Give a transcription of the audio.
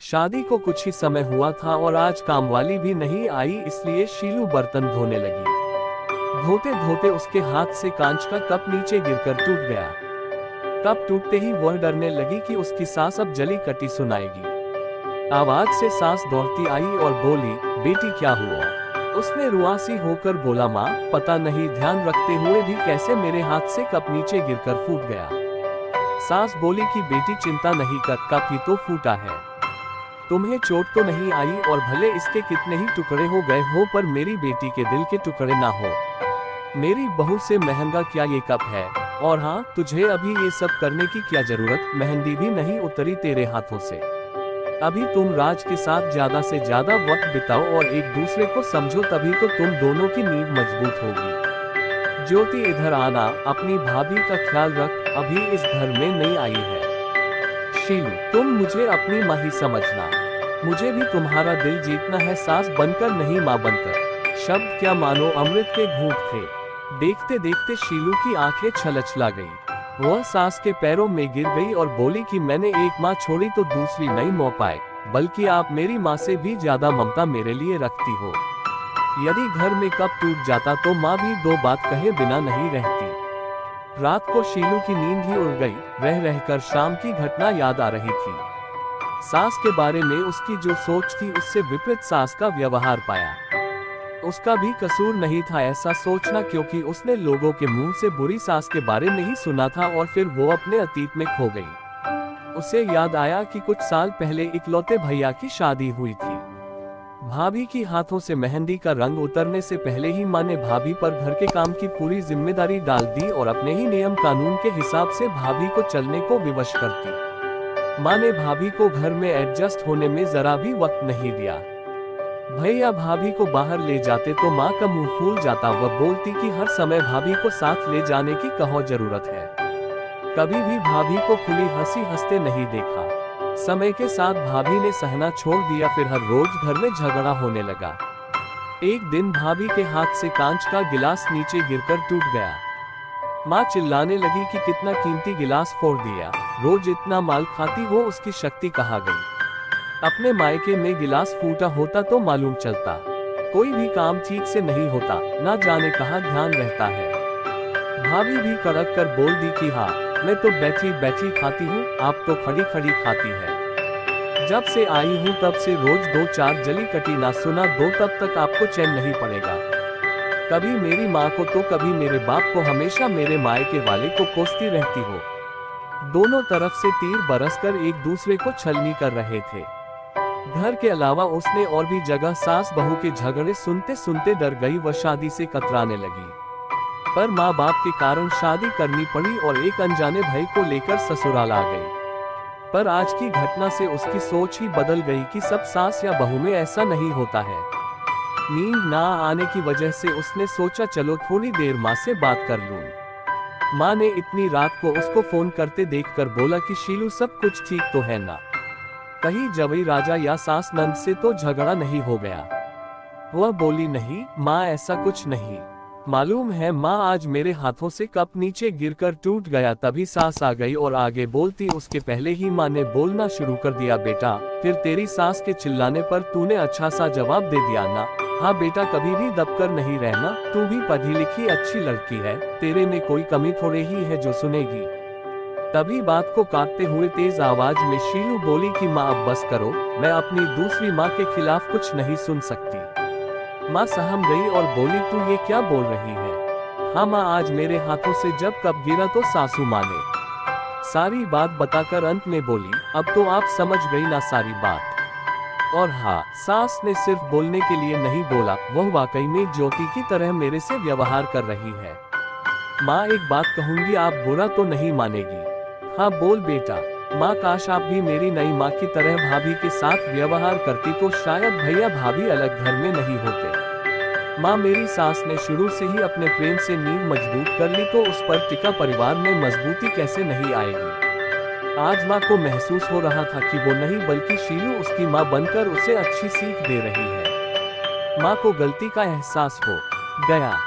शादी को कुछ ही समय हुआ था और आज कामवाली भी नहीं आई, इसलिए शीलू बर्तन धोने लगी। धोते धोते उसके हाथ से कांच का कप नीचे गिरकर टूट गया। कप टूटते ही वह डरने लगी कि उसकी सास अब जली कटी सुनाएगी। आवाज से सास दौड़ती आई और बोली, बेटी क्या हुआ? उसने रुआसी होकर बोला, माँ पता नहीं ध्यान रखते हुए भी कैसे मेरे हाथ से कप नीचे गिरकर फूट गया। सास बोली कि बेटी चिंता नहीं कर, कप ही तो फूटा है, तुम्हें चोट तो नहीं आई और भले इसके कितने ही टुकड़े हो गए हो पर मेरी बेटी के दिल के टुकड़े ना हो। मेरी बहू से महंगा क्या ये कप है, और हाँ तुझे अभी ये सब करने की क्या जरूरत, मेहंदी भी नहीं उतरी तेरे हाथों से। अभी तुम राज के साथ ज्यादा से ज्यादा वक्त बिताओ और एक दूसरे को समझो, तभी तो तुम दोनों की नींव मजबूत होगी। ज्योति इधर आना, अपनी भाभी का ख्याल रख, अभी इस घर में नहीं आई है। शीलू तुम मुझे अपनी माँ ही समझना, मुझे भी तुम्हारा दिल जीतना है, सास बनकर नहीं माँ बनकर। शब्द क्या मानो अमृत के घूंट थे। देखते देखते शीलू की आंखें छलछला गई। वह सास के पैरों में गिर गई और बोली कि मैंने एक माँ छोड़ी तो दूसरी नहीं मोह पाए, बल्कि आप मेरी माँ से भी ज्यादा ममता मेरे लिए रखती हो। यदि घर में कप टूट जाता तो माँ भी दो बात कहे बिना नहीं रहती। रात को शीलू की नींद ही उड़ गई, रह रहकर शाम की घटना याद आ रही थी। सास के बारे में उसकी जो सोच थी उससे विपरीत सास का व्यवहार पाया। उसका भी कसूर नहीं था ऐसा सोचना, क्योंकि उसने लोगों के मुंह से बुरी सास के बारे में ही सुना था और फिर वो अपने अतीत में खो गई। उसे याद आया कि कुछ साल पहले इकलौते भैया की शादी हुई थी। भाभी की हाथों से मेहंदी का रंग उतरने से पहले ही माँ ने भाभी पर घर के काम की पूरी जिम्मेदारी डाल दी और अपने ही नियम कानून के हिसाब से भाभी को चलने को विवश करती। माँ ने भाभी को घर में एडजस्ट होने में जरा भी वक्त नहीं दिया। भैया भाभी को बाहर ले जाते तो माँ का मुंह फूल जाता, वह बोलती कि हर समय भाभी को साथ ले जाने की कहो जरूरत है। कभी भी भाभी को खुली हंसी हंसते नहीं देखा। समय के साथ भाभी ने सहना छोड़ दिया, फिर हर रोज घर में झगड़ा होने लगा। एक दिन भाभी के हाथ से कांच का गिलास नीचे गिरकर टूट गया। माँ चिल्लाने लगी कि कितना कीमती गिलास फोड़ दिया, रोज इतना माल खाती हो, उसकी शक्ति कहाँ गई। अपने मायके में गिलास फूटा होता तो मालूम चलता। कोई भी काम ठीक से नहीं होता, ना जाने कहाँ ध्यान रहता है। भाभी भी कड़क कर बोल दी कि हाँ मैं तो बैठी बैठी खाती हूँ, आप तो खड़ी खड़ी खाती है। जब से आई हूँ तब से रोज दो चार जली कटी ना सुना दो तब तक आपको चैन नहीं पड़ेगा। कभी मेरी माँ को तो कभी मेरे बाप को, हमेशा मेरे मायके वाले को कोसती रहती हो। दोनों तरफ से तीर बरसकर एक दूसरे को छलनी कर रहे थे। घर के अलावा उसने और भी जगह सास बहू के झगड़े सुनते सुनते डर गई व शादी से कतराने लगी। पर माँ बाप के कारण शादी करनी पड़ी और एक अनजाने भाई को लेकर ससुराल आ गई। पर आज की घटना से उसकी सोच ही बदल गई कि सब सास या बहू में ऐसा नहीं होता है। नींद ना आने की वजह से उसने सोचा चलो थोड़ी देर माँ से बात कर लूं। माँ ने इतनी रात को उसको फोन करते देखकर बोला कि शीलू सब कुछ ठीक तो है ना, कहीं जवई राजा या सास नंद से तो झगड़ा नहीं हो गया। वह बोली नहीं माँ ऐसा कुछ नहीं, मालूम है माँ आज मेरे हाथों से कप नीचे गिरकर टूट गया। तभी सास आ गई और आगे बोलती उसके पहले ही माँ ने बोलना शुरू कर दिया, बेटा फिर तेरी सास के चिल्लाने पर तूने अच्छा सा जवाब दे दिया ना। हाँ बेटा कभी भी दबकर नहीं रहना, तू भी पढ़ी लिखी अच्छी लड़की है, तेरे में कोई कमी थोड़े ही है जो सुनेगी। तभी बात को काटते हुए तेज आवाज में शीलू बोली कि माँ अब बस करो, मैं अपनी दूसरी माँ के खिलाफ कुछ नहीं सुन सकती। माँ सहम गई और बोली तू ये क्या बोल रही है? हाँ माँ आज मेरे हाथों से जब कप गिरा तो सासू माँ ने सारी बात बताकर अंत में बोली, अब तो आप समझ गई ना सारी बात। और हाँ सास ने सिर्फ बोलने के लिए नहीं बोला, वह वाकई में ज्योति की तरह मेरे से व्यवहार कर रही है। माँ एक बात कहूंगी, आप बुरा तो नहीं मानेगी? हाँ बोल बेटा। माँ काश आप भी मेरी नई माँ की तरह भाभी के साथ व्यवहार करती तो शायद भैया भाभी अलग घर में नहीं होते। माँ मेरी सास ने शुरू से ही अपने प्रेम से नींव मजबूत कर ली तो उस पर टिका परिवार में मजबूती कैसे नहीं आएगी। आज माँ को महसूस हो रहा था कि वो नहीं बल्कि शीलू उसकी माँ बनकर उसे अच्छी सीख दे रही है। माँ को गलती का एहसास हो गया।